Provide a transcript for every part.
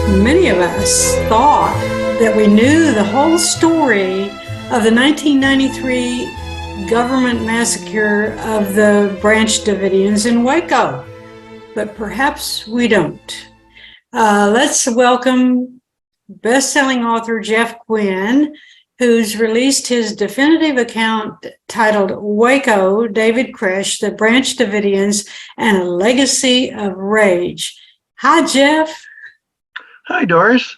Many of us thought that we knew the whole story of the 1993 government massacre of the Branch Davidians in Waco, but perhaps we don't. Let's welcome best-selling author Jeff Guinn, who's released his definitive account titled Waco, David Koresh, the Branch Davidians, and a Legacy of Rage. Hi, Jeff. Hi, Doris.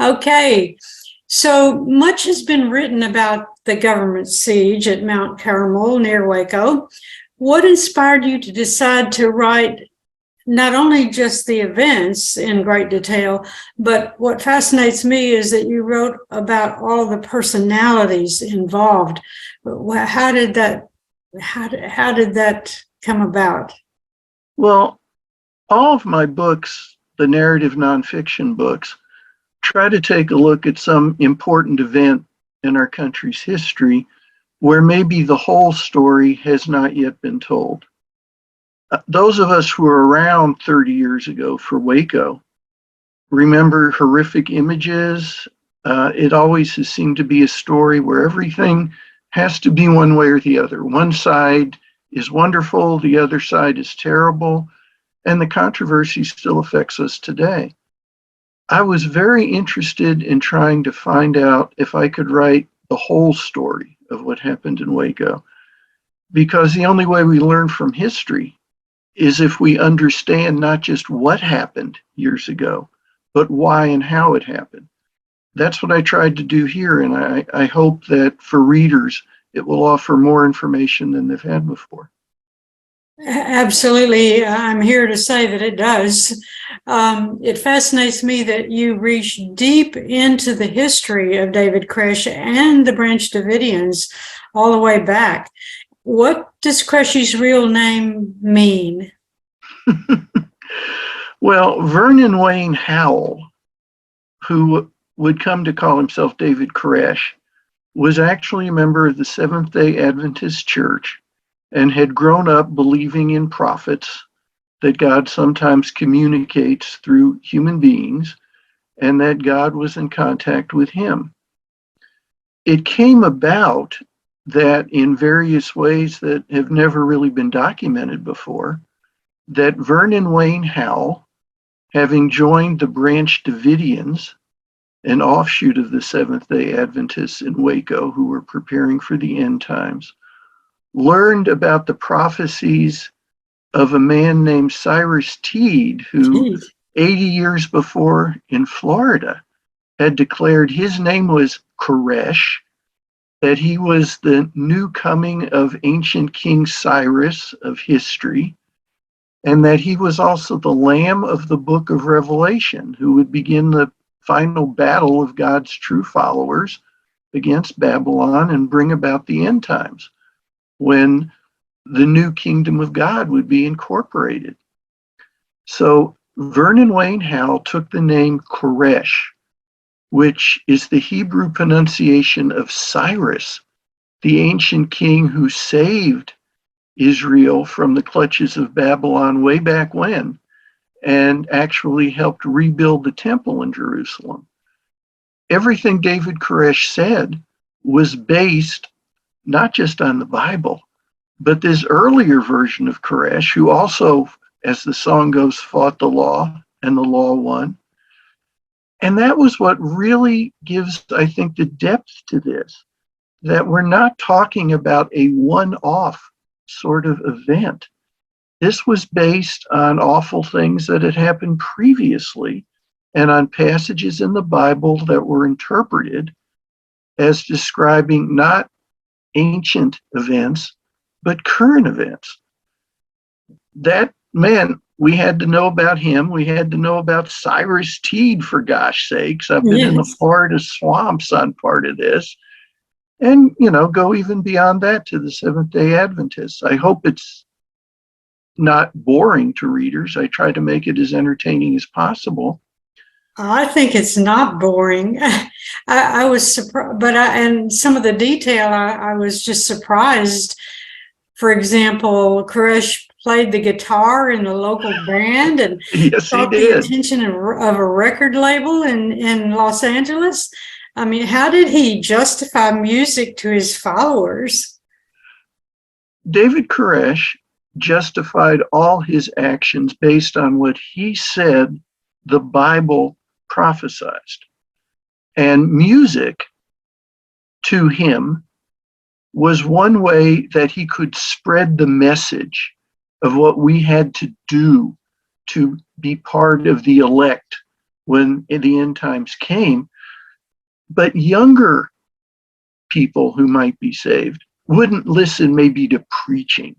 Okay, so much has been written about the government siege at Mount Carmel near Waco. What inspired you to decide to write not only just the events in great detail, but what fascinates me is that you wrote about all the personalities involved. How did that come about? Well, all of my books, the narrative nonfiction books, try to take a look at some important event in our country's history where maybe the whole story has not yet been told. Those of us who were around 30 years ago for Waco remember horrific images. It always has seemed to be a story where everything has to be one way or the other. One side is wonderful, the other side is terrible, and the controversy still affects us today. I was very interested in trying to find out if I could write the whole story of what happened in Waco, because the only way we learn from history is if we understand not just what happened years ago, but why and how it happened. That's what I tried to do here, and I hope that for readers, it will offer more information than they've had before. Absolutely. I'm here to say that it does. It fascinates me that you reach deep into the history of David Koresh and the Branch Davidians all the way back. What does Koresh's real name mean? Well, Vernon Howell, who would come to call himself David Koresh, was actually a member of the Seventh-day Adventist Church and had grown up believing in prophets, that God sometimes communicates through human beings, and that God was in contact with him. It came about that in various ways that have never really been documented before, that Vernon Howell, having joined the Branch Davidians, an offshoot of the Seventh-day Adventists in Waco who were preparing for the end times, learned about the prophecies of a man named Cyrus Teed, who 80 years before in Florida had declared his name was Koresh, that he was the new coming of ancient King Cyrus of history, and that he was also the Lamb of the book of Revelation, who would begin the final battle of God's true followers against Babylon and bring about the end times, when the new kingdom of God would be incorporated. So Vernon Howell took the name Koresh, which is the Hebrew pronunciation of Cyrus, the ancient king who saved Israel from the clutches of Babylon way back when, and actually helped rebuild the temple in Jerusalem. Everything David Koresh said was based not just on the Bible, but this earlier version of Koresh, who also, as the song goes, fought the law and the law won. And that was what really gives, I think, the depth to this, that we're not talking about a one-off sort of event. This was based on awful things that had happened previously and on passages in the Bible that were interpreted as describing not ancient events, but current events. That meant we had to know about him. We had to know about Cyrus Teed, for gosh sakes. I've been in the Florida swamps on part of this. And, go even beyond that to the Seventh-day Adventists. I hope it's not boring to readers. I try to make it as entertaining as possible. I think it's not boring. I was surprised, and some of the detail, I was just surprised. For example, Koresh played the guitar in the local band and Yes, he sought the did. attention of a record label in Los Angeles. I mean, how did he justify music to his followers? David Koresh justified all his actions based on what he said the Bible prophesied. And music to him was one way that he could spread the message of what we had to do to be part of the elect when the end times came. But younger people who might be saved wouldn't listen maybe to preaching.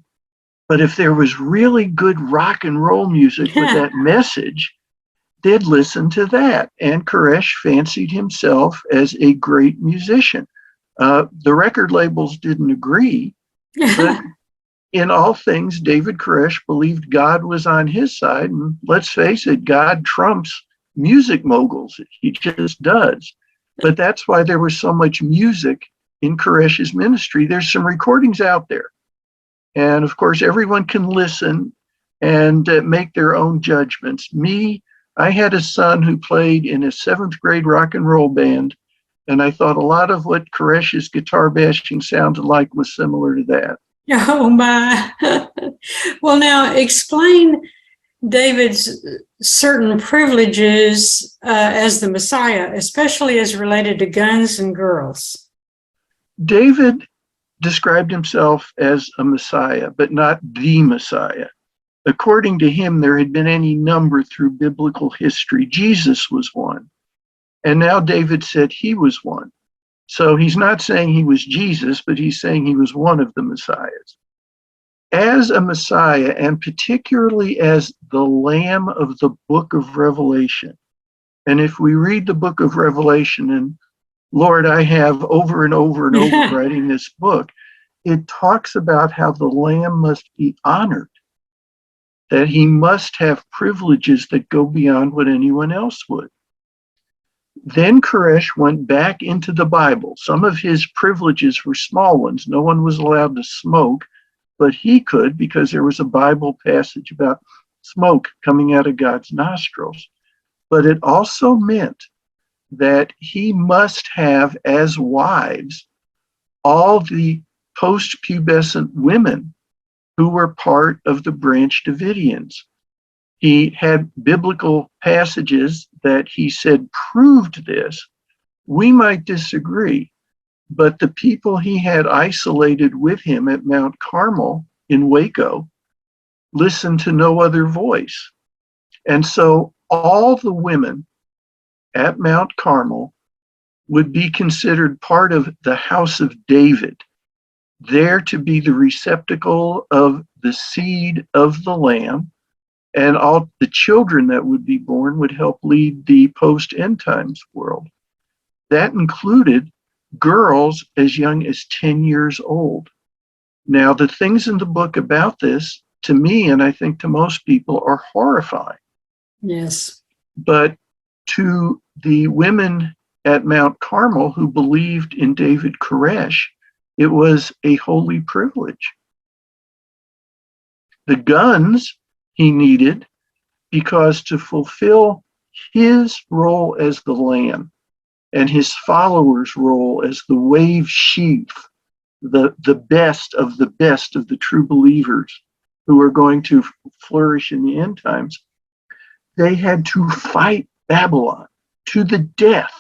But if there was really good rock and roll music with that message, they'd listen to that. And Koresh fancied himself as a great musician. The record labels didn't agree, but in all things, David Koresh believed God was on his side. And let's face it, God trumps music moguls. He just does. But that's why there was so much music in Koresh's ministry. There's some recordings out there. And of course, everyone can listen and make their own judgments. I had a son who played in a 7th grade rock and roll band, and I thought a lot of what Koresh's guitar bashing sounded like was similar to that. Oh my. Well, now explain David's certain privileges as the Messiah, especially as related to guns and girls. David described himself as a Messiah, but not the Messiah. According to him, there had been any number through biblical history. Jesus was one. And now David said he was one. So he's not saying he was Jesus, but he's saying he was one of the Messiahs. As a Messiah, and particularly as the Lamb of the book of Revelation, and if we read the book of Revelation, and Lord, I have over and over and over writing this book, it talks about how the Lamb must be honored, that he must have privileges that go beyond what anyone else would. Then Koresh went back into the Bible. Some of his privileges were small ones. No one was allowed to smoke, but he could because there was a Bible passage about smoke coming out of God's nostrils. But it also meant that he must have as wives all the post-pubescent women who were part of the Branch Davidians. He had biblical passages that he said proved this. We might disagree, but the people he had isolated with him at Mount Carmel in Waco listened to no other voice. And so all the women at Mount Carmel would be considered part of the house of David, there to be the receptacle of the seed of the Lamb, and all the children that would be born would help lead the post-end times world. That included girls as young as 10 years old. Now, the things in the book about this, to me, and I think to most people, are horrifying. Yes. But to the women at Mount Carmel who believed in David Koresh, it was a holy privilege. The guns he needed because to fulfill his role as the Lamb and his followers' role as the wave sheaf, the best of the true believers who are going to flourish in the end times, they had to fight Babylon to the death.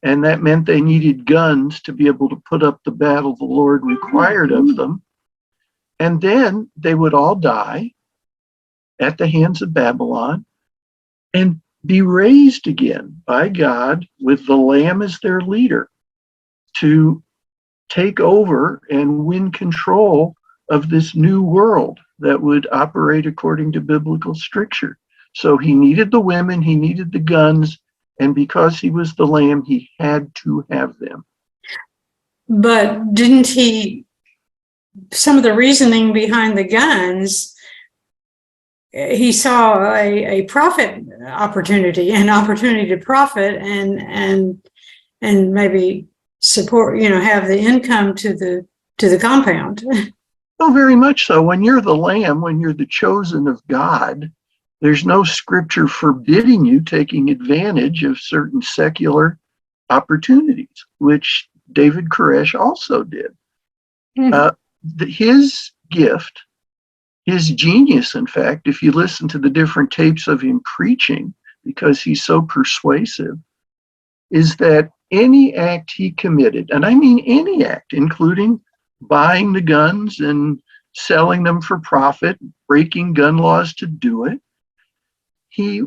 And that meant they needed guns to be able to put up the battle the Lord required of them. And then they would all die at the hands of Babylon and be raised again by God with the Lamb as their leader to take over and win control of this new world that would operate according to biblical stricture. So he needed the women, he needed the guns, and because he was the Lamb, he had to have them. But didn't he, some of the reasoning behind the guns, he saw a profit opportunity, an opportunity to profit and maybe support, have the income to the compound. Oh, very much so. When you're the lamb, when you're the chosen of God, there's no scripture forbidding you taking advantage of certain secular opportunities, which David Koresh also did. Hmm. His gift, his genius, in fact, if you listen to the different tapes of him preaching, because he's so persuasive, is that any act he committed, and I mean any act, including buying the guns and selling them for profit, breaking gun laws to do it, he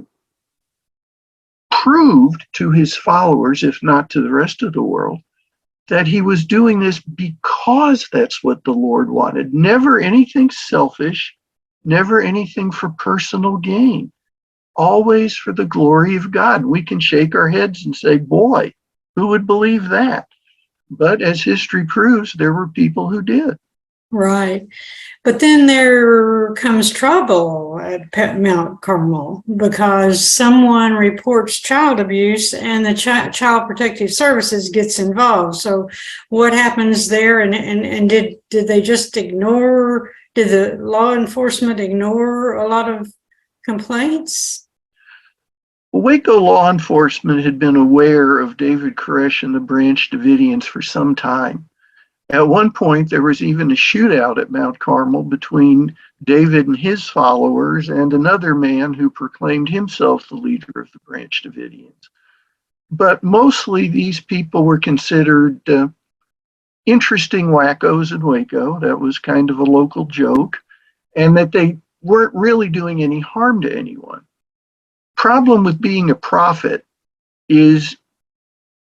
proved to his followers, if not to the rest of the world, that he was doing this because that's what the Lord wanted. Never anything selfish, never anything for personal gain, always for the glory of God. We can shake our heads and say, boy, who would believe that? But as history proves, there were people who did. Right. But then there comes trouble at Mount Carmel because someone reports child abuse and the Child Protective Services gets involved. So what happens there? And did they just ignore, did the law enforcement ignore a lot of complaints? Waco law enforcement had been aware of David Koresh and the Branch Davidians for some time. At one point, there was even a shootout at Mount Carmel between David and his followers and another man who proclaimed himself the leader of the Branch Davidians. But mostly these people were considered interesting wackos in Waco. That was kind of a local joke, and that they weren't really doing any harm to anyone. Problem with being a prophet is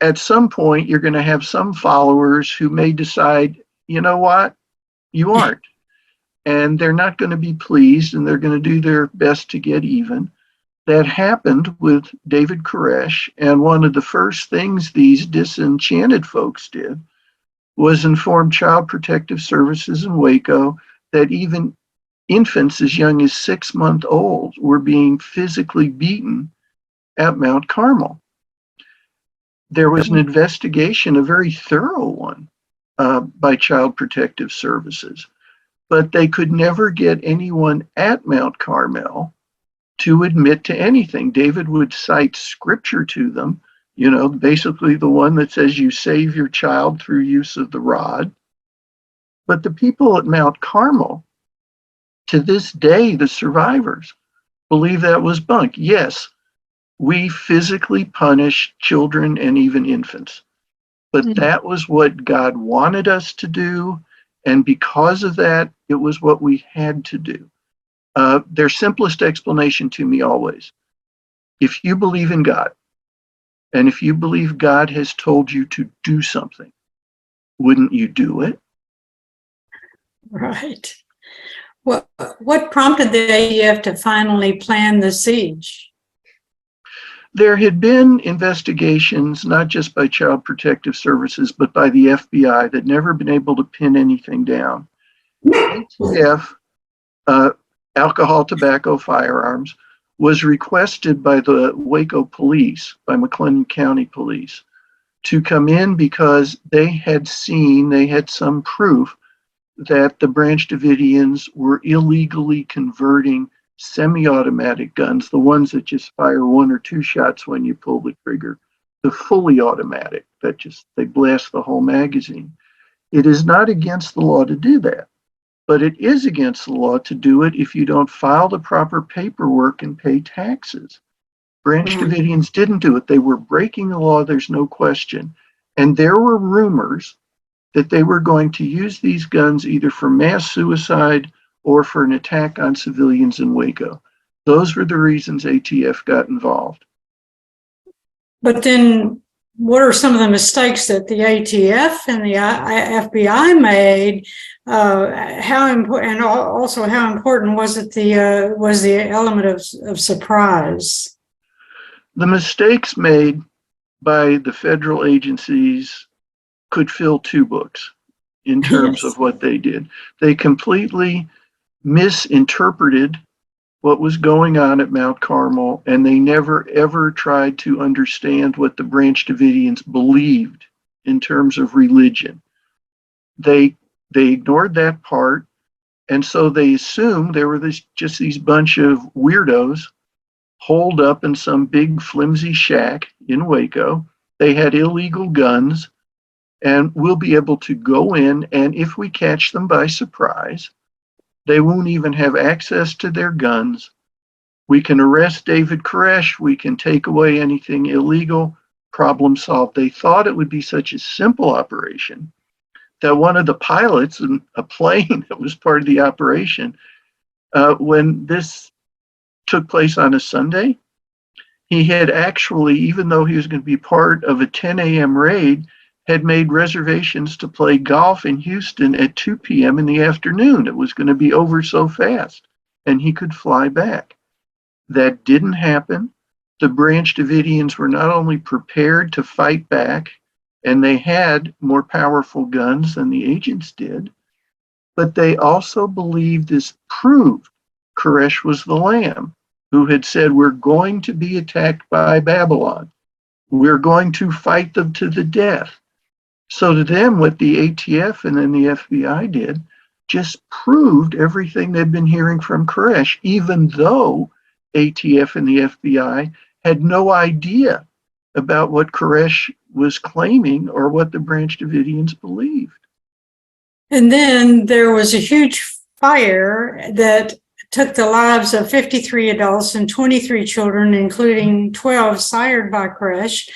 at some point you're going to have some followers who may decide, you know what, you aren't. And they're not going to be pleased and they're going to do their best to get even. That happened with David Koresh. And one of the first things these disenchanted folks did was inform Child Protective Services in Waco that even infants as young as 6 months old were being physically beaten at Mount Carmel. There was an investigation, a very thorough one, by Child Protective Services, but they could never get anyone at Mount Carmel to admit to anything. David would cite scripture to them, you know, basically the one that says you save your child through use of the rod. But the people at Mount Carmel, to this day, the survivors, believe that was bunk. Yes, we physically punish children and even infants. But that was what God wanted us to do. And because of that, it was what we had to do. Their simplest explanation to me always, if you believe in God, and if you believe God has told you to do something, wouldn't you do it? Right. What prompted the AEF to finally plan the siege? There had been investigations, not just by Child Protective Services, but by the FBI that never been able to pin anything down. ATF, alcohol, tobacco, firearms, was requested by the Waco police, by McLennan County Police, to come in because they had some proof that the Branch Davidians were illegally converting semi-automatic guns, the ones that just fire 1 or 2 shots when you pull the trigger, to fully automatic, that just, they blast the whole magazine. It is not against the law to do that, but it is against the law to do it if you don't file the proper paperwork and pay taxes. Branch Davidians didn't do it. They were breaking the law, there's no question. And there were rumors that they were going to use these guns either for mass suicide or for an attack on civilians in Waco. Those were the reasons ATF got involved. But then what are some of the mistakes that the ATF and the FBI made? How important, and also how important was it was the element of surprise? The mistakes made by the federal agencies could fill 2 books in terms of what they did. They completely misinterpreted what was going on at Mount Carmel, and they never ever tried to understand what the Branch Davidians believed in terms of religion. They ignored that part. And so they assumed there were just these bunch of weirdos holed up in some big flimsy shack in Waco. They had illegal guns, and we'll be able to go in, and if we catch them by surprise, they won't even have access to their guns. We can arrest David Koresh. We can take away anything illegal. Problem solved. They thought it would be such a simple operation that one of the pilots in a plane that was part of the operation, when this took place on a Sunday, he had actually, even though he was going to be part of a 10 a.m. raid, had made reservations to play golf in Houston at 2 p.m. in the afternoon. It was going to be over so fast, and he could fly back. That didn't happen. The Branch Davidians were not only prepared to fight back, and they had more powerful guns than the agents did, but they also believed this proved Koresh was the Lamb who had said, we're going to be attacked by Babylon. We're going to fight them to the death. So to them, what the ATF and then the FBI did just proved everything they'd been hearing from Koresh, even though ATF and the FBI had no idea about what Koresh was claiming or what the Branch Davidians believed. And then there was a huge fire that took the lives of 53 adults and 23 children, including 12 sired by Koresh,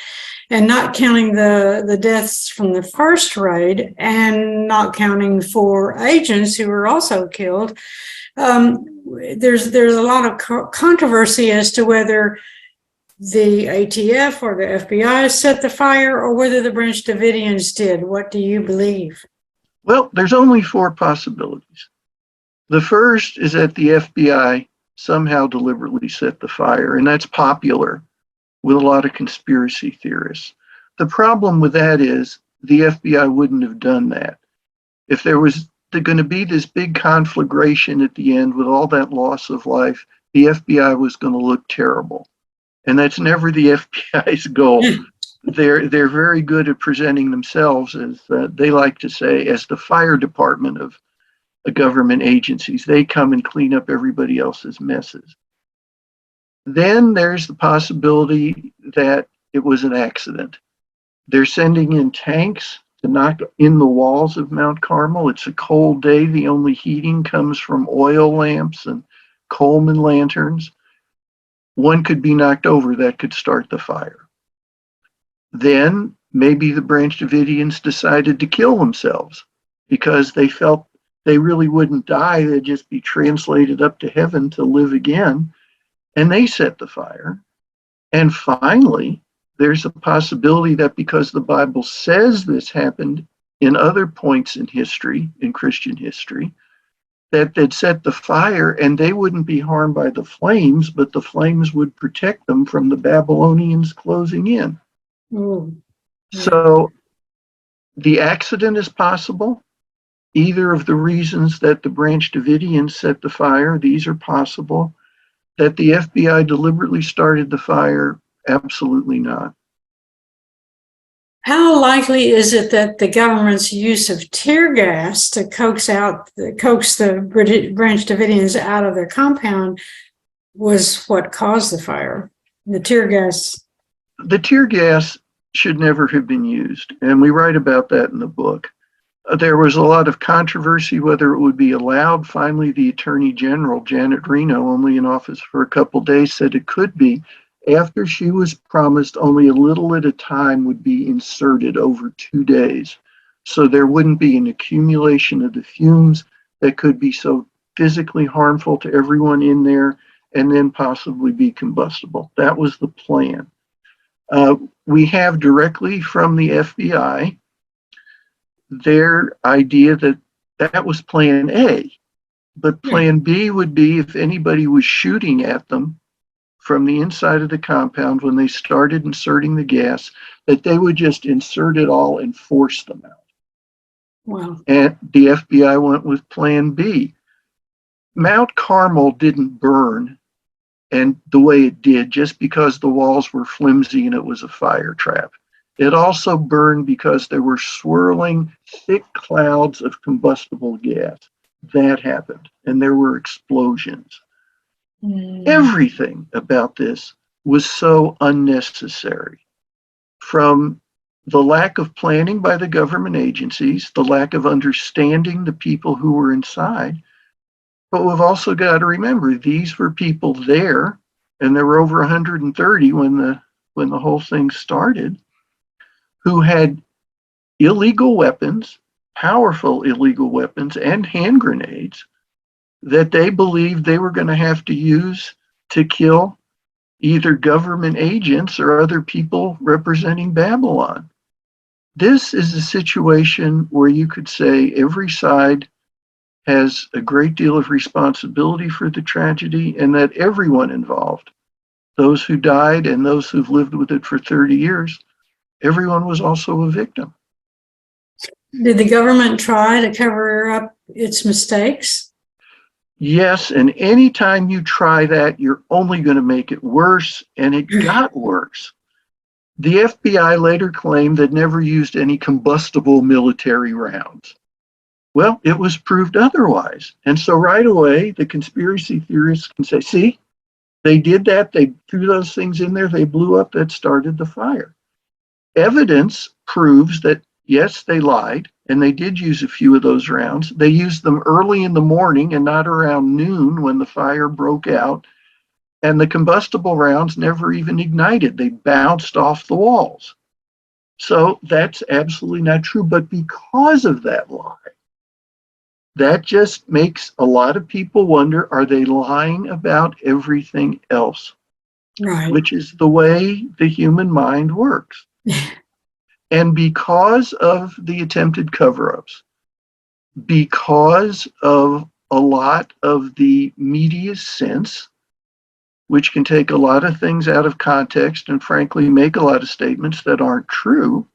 and not counting the deaths from the first raid and not counting 4 agents who were also killed. There's a lot of controversy as to whether the ATF or the FBI set the fire or whether the Branch Davidians did. What do you believe? Well, there's only 4 possibilities. The first is that the FBI somehow deliberately set the fire, and that's popular with a lot of conspiracy theorists. The problem with that is the FBI wouldn't have done that. If there was going to be this big conflagration at the end with all that loss of life, the FBI was going to look terrible. And that's never the FBI's goal. They're very good at presenting themselves as, they like to say, as the fire department of government agencies. They come and clean up everybody else's messes. Then there's the possibility that it was an accident. They're sending in tanks to knock in the walls of Mount Carmel. It's a cold day. The only heating comes from oil lamps and Coleman lanterns. One could be knocked over. That could start the fire. Then maybe the Branch Davidians decided to kill themselves because they felt they really wouldn't die. They'd just be translated up to heaven to live again. And they set the fire. And finally, there's a possibility that because the Bible says this happened in other points in history, in Christian history, that they'd set the fire and they wouldn't be harmed by the flames, but the flames would protect them from the Babylonians closing in. Mm. So the accident is possible. Either of the reasons that the Branch Davidians set the fire, these are possible. That the FBI deliberately started the fire, absolutely not. How likely is it that the government's use of tear gas to coax the Branch Davidians out of their compound was what caused the fire? The tear gas. The tear gas should never have been used, and we write about that in the book. There was a lot of controversy whether it would be allowed. Finally, the Attorney General, Janet Reno, only in office for a couple days, said it could be, after she was promised only a little at a time would be inserted over 2 days. So there wouldn't be an accumulation of the fumes that could be so physically harmful to everyone in there and then possibly be combustible. That was the plan. We have directly from the FBI their idea that that was plan A, but plan B would be if anybody was shooting at them from the inside of the compound when they started inserting the gas, that they would just insert it all and force them out. Wow. And the FBI went with plan B. Mount Carmel didn't burn and the way it did just because the walls were flimsy and it was a fire trap. It also burned because there were swirling thick clouds of combustible gas. that happened, and there were explosions. Mm. Everything about this was so unnecessary, from the lack of planning by the government agencies, the lack of understanding the people who were inside. But we've also got to remember, these were people there, and there were over 130 when the whole thing started, who had illegal weapons, powerful illegal weapons, and hand grenades that they believed they were going to have to use to kill either government agents or other people representing Babylon. This is a situation where you could say every side has a great deal of responsibility for the tragedy, and that everyone involved, those who died and those who've lived with it for 30 years, everyone was also a victim. Did the government try to cover up its mistakes? Yes, and anytime you try that, you're only going to make it worse, and it got worse. The FBI later claimed they'd never used any combustible military rounds. Well, it was proved otherwise. And so right away, the conspiracy theorists can say, see, they did that, they threw those things in there, they blew up, that started the fire. Evidence proves that, yes, they lied, and they did use a few of those rounds. They used them early in the morning and not around noon when the fire broke out. And the combustible rounds never even ignited. They bounced off the walls. So that's absolutely not true. But because of that lie, that just makes a lot of people wonder, are they lying about everything else? Right. Which is the way the human mind works. And because of the attempted cover-ups, because of a lot of the media's sense, which can take a lot of things out of context and frankly make a lot of statements that aren't true,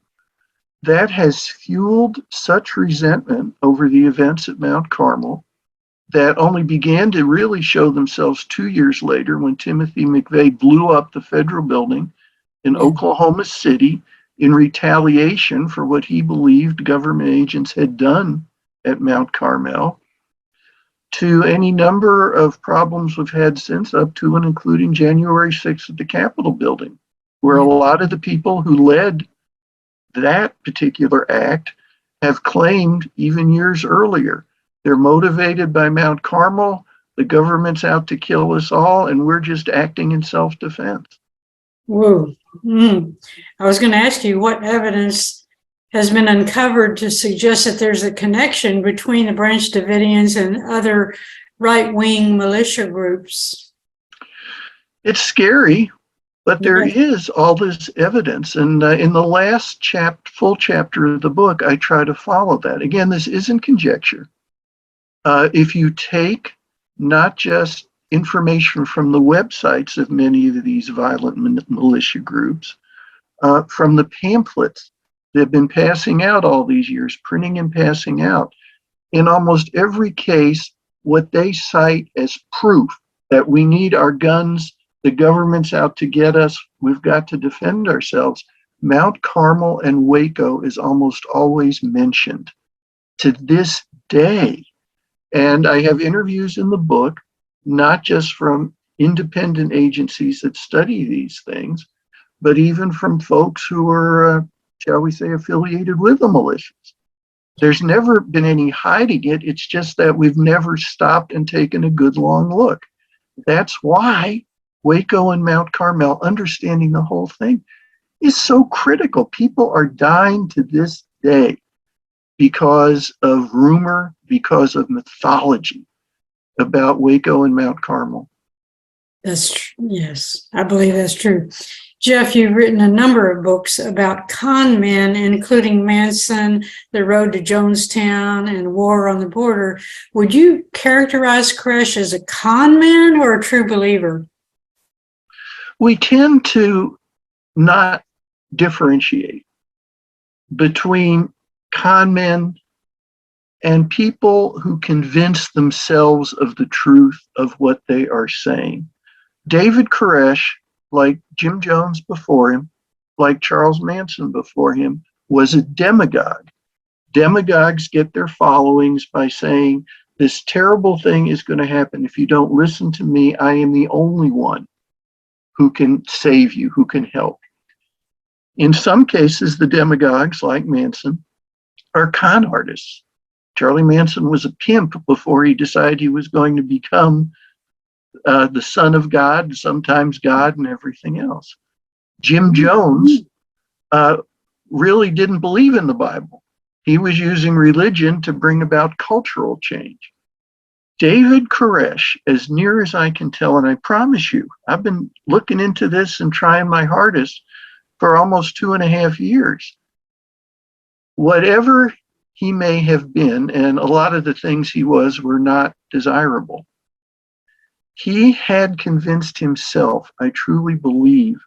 that has fueled such resentment over the events at Mount Carmel that only began to really show themselves 2 years later when Timothy McVeigh blew up the federal building in Oklahoma City in retaliation for what he believed government agents had done at Mount Carmel, to any number of problems we've had since, up to and including January 6th at the Capitol building, where a lot of the people who led that particular act have claimed even years earlier, they're motivated by Mount Carmel, the government's out to kill us all, and we're just acting in self-defense. Whoa. I was going to ask you what evidence has been uncovered to suggest that there's a connection between the Branch Davidians and other right-wing militia groups. It's scary, but there is all this evidence. And in the last full chapter of the book, I try to follow that. Again, this isn't conjecture. If you take not just information from the websites of many of these violent militia groups, from the pamphlets they've been passing out all these years, printing and passing out, in almost every case, what they cite as proof that we need our guns, the government's out to get us, we've got to defend ourselves, Mount Carmel and Waco is almost always mentioned to this day. And I have interviews in the book, not just from independent agencies that study these things, but even from folks who are, shall we say, affiliated with the militias. There's never been any hiding it. It's just that we've never stopped and taken a good long look. That's why Waco and Mount Carmel, understanding the whole thing, is so critical. People are dying to this day because of rumor, because of mythology about Waco and Mount Carmel. Yes, I believe that's true. Jeff, you've written a number of books about con men, including Manson, The Road to Jonestown, and War on the Border. Would you characterize Koresh as a con man or a true believer? We tend to not differentiate between con men and people who convince themselves of the truth of what they are saying. David Koresh, like Jim Jones before him, like Charles Manson before him, was a demagogue. Demagogues get their followings by saying This terrible thing is going to happen. If you don't listen to me, I am the only one who can save you, who can help. In some cases, the demagogues like Manson are con artists. Charlie Manson was a pimp before he decided he was going to become the son of God, sometimes God, and everything else. Jim Jones really didn't believe in the Bible. He was using religion to bring about cultural change. David Koresh, as near as I can tell, and I promise you, I've been looking into this and trying my hardest for almost 2.5 years. Whatever he may have been, and a lot of the things he was were not desirable, he had convinced himself, I truly believe,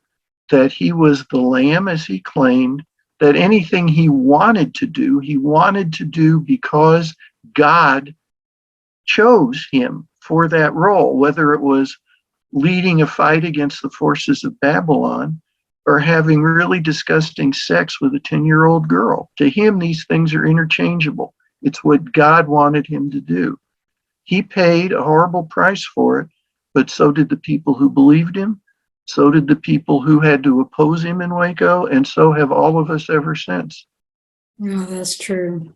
that he was the lamb, as he claimed, that anything he wanted to do because God chose him for that role, whether it was leading a fight against the forces of Babylon or having really disgusting sex with a 10-year-old girl. To him, these things are interchangeable. It's what God wanted him to do. He paid a horrible price for it, but so did the people who believed him. So did the people who had to oppose him in Waco, and so have all of us ever since. Oh, that's true.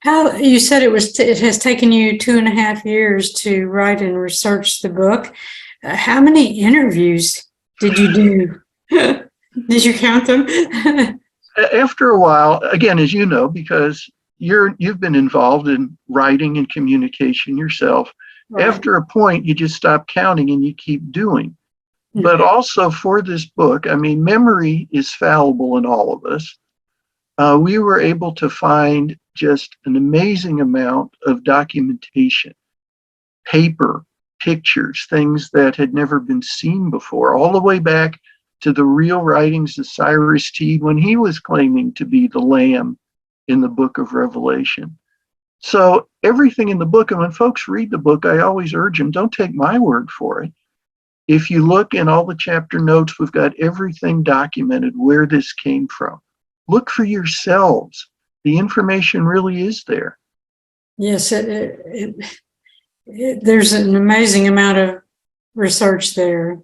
How you said it has taken you 2.5 years to write and research the book. How many interviews did you do? Did you count them? After a while, again, as you know, because you've been involved in writing and communication yourself, right. After a point, you just stop counting and you keep doing. But also for this book, I mean, memory is fallible in all of us. We were able to find just an amazing amount of documentation, paper, pictures, things that had never been seen before, all the way back to the real writings of Cyrus Teed when he was claiming to be the Lamb in the book of Revelation. So everything in the book, and when folks read the book, I always urge them, don't take my word for it. If you look in all the chapter notes, we've got everything documented where this came from. Look for yourselves. The information really is there. Yes, there's an amazing amount of research there.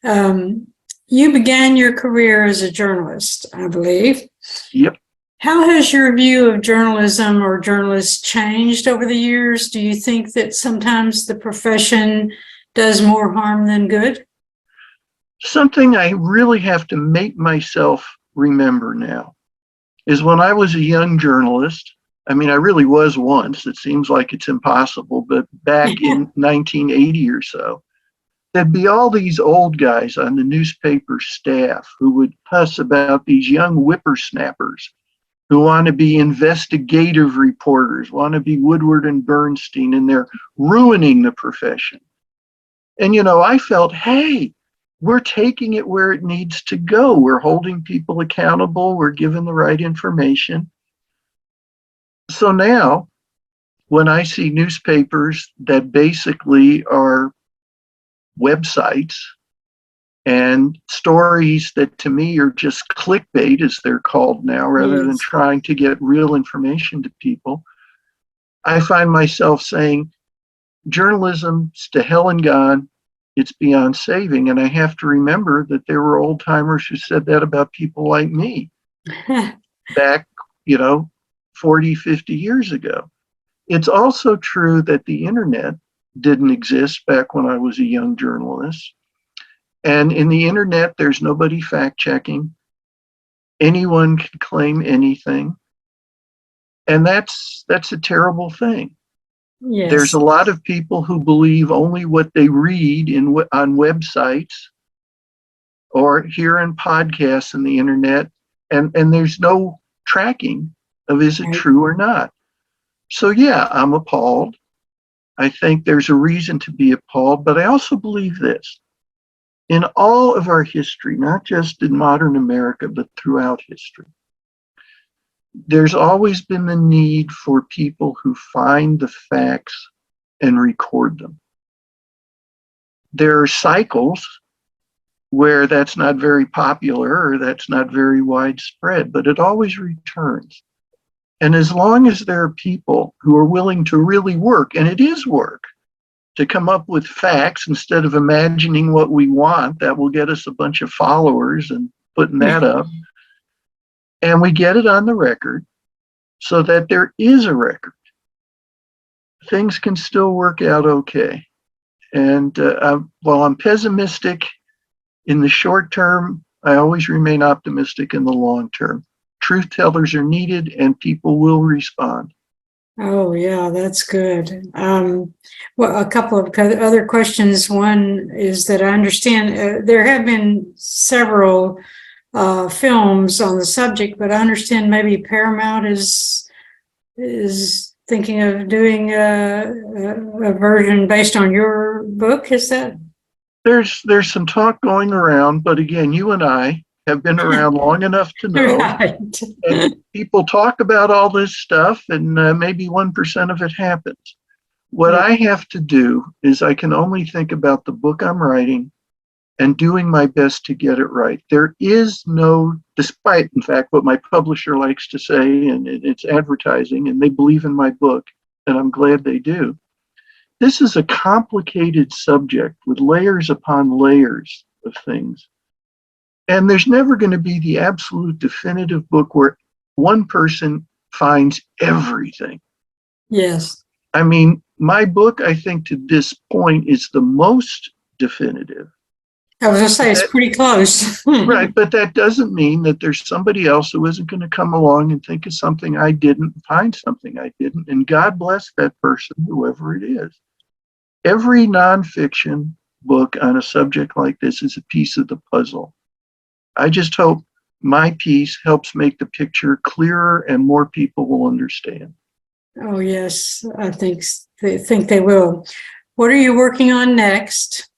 You began your career as a journalist, I believe. Yep. How has your view of journalism or journalists changed over the years? Do you think that sometimes the profession does more harm than good? Something I really have to make myself remember now is when I was a young journalist. I mean, I really was once. It seems like it's impossible, but back in 1980 or so, there'd be all these old guys on the newspaper staff who would fuss about these young whippersnappers who want to be investigative reporters, want to be Woodward and Bernstein, and they're ruining the profession. And, you know, I felt, hey, we're taking it where it needs to go. We're holding people accountable. We're giving the right information. So now, when I see newspapers that basically are websites and stories that to me are just clickbait, as they're called now, rather than trying to get real information to people, I find myself saying, journalism's to hell and gone. It's beyond saving. And I have to remember that there were old timers who said that about people like me back, 40, 50 years ago. It's also true that the internet didn't exist back when I was a young journalist. And in the internet, there's nobody fact checking. Anyone can claim anything. And that's a terrible thing. Yes. There's a lot of people who believe only what they read on websites or hear in podcasts on the internet, and there's no tracking of is it true or not. So yeah, I'm appalled. I think there's a reason to be appalled, but I also believe this. In all of our history, not just in modern America, but throughout history, there's always been the need for people who find the facts and record them. There are cycles where that's not very popular or that's not very widespread, but it always returns. And as long as there are people who are willing to really work, and it is work, to come up with facts instead of imagining what we want, that will get us a bunch of followers and putting that up. And we get it on the record so that there is a record. Things can still work out okay. And while I'm pessimistic in the short term, I always remain optimistic in the long term. Truth tellers are needed and people will respond. Oh, yeah, that's good. Well, a couple of other questions. One is that I understand there have been several films on the subject, but I understand maybe Paramount is thinking of doing a version based on your book. Is that? There's some talk going around, but again, you and I have been around long enough to know. Right. And people talk about all this stuff, and maybe 1% of it happens. What I have to do is I can only think about the book I'm writing and doing my best to get it right. There is no, despite, in fact, what my publisher likes to say, and it's advertising, and they believe in my book, and I'm glad they do. This is a complicated subject with layers upon layers of things. And there's never going to be the absolute definitive book where one person finds everything. Yes. I mean, my book, I think to this point is the most definitive. I was going to say it's pretty close. Right, but that doesn't mean that there's somebody else who isn't going to come along and think of something I didn't, find something I didn't, and God bless that person, whoever it is. Every nonfiction book on a subject like this is a piece of the puzzle. I just hope my piece helps make the picture clearer and more people will understand. Oh, yes, I think they will. What are you working on next?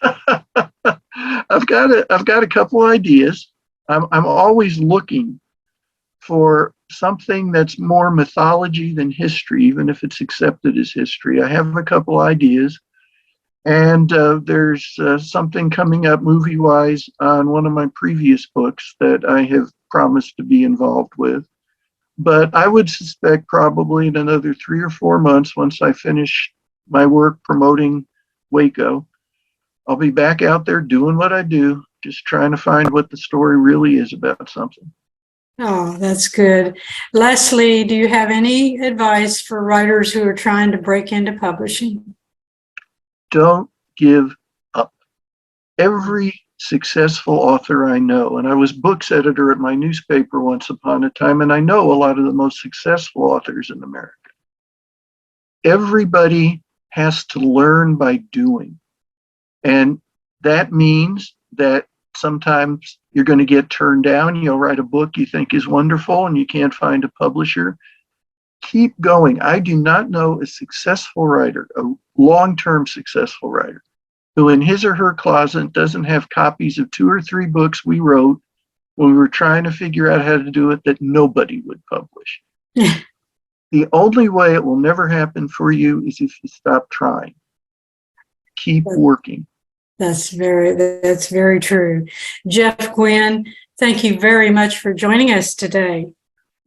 I've got a couple ideas. I'm always looking for something that's more mythology than history, even if it's accepted as history. I have a couple ideas. And there's something coming up movie-wise on one of my previous books that I have promised to be involved with. But I would suspect probably in another 3 or 4 months, once I finish my work promoting Waco, I'll be back out there doing what I do, just trying to find what the story really is about something. Oh, that's good. Lastly, do you have any advice for writers who are trying to break into publishing? Don't give up. Every successful author I know, and I was books editor at my newspaper once upon a time, and I know a lot of the most successful authors in America. Everybody has to learn by doing. And that means that sometimes you're going to get turned down. You'll write a book you think is wonderful and you can't find a publisher. Keep going. I do not know a successful writer, a long-term successful writer, who in his or her closet doesn't have copies of 2 or 3 books we wrote when we were trying to figure out how to do it that nobody would publish. The only way it will never happen for you is if you stop trying. Keep working. That's very true. Jeff Guinn, thank you very much for joining us today.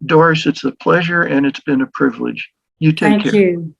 Doris, it's a pleasure and it's been a privilege. You take care. Thank you.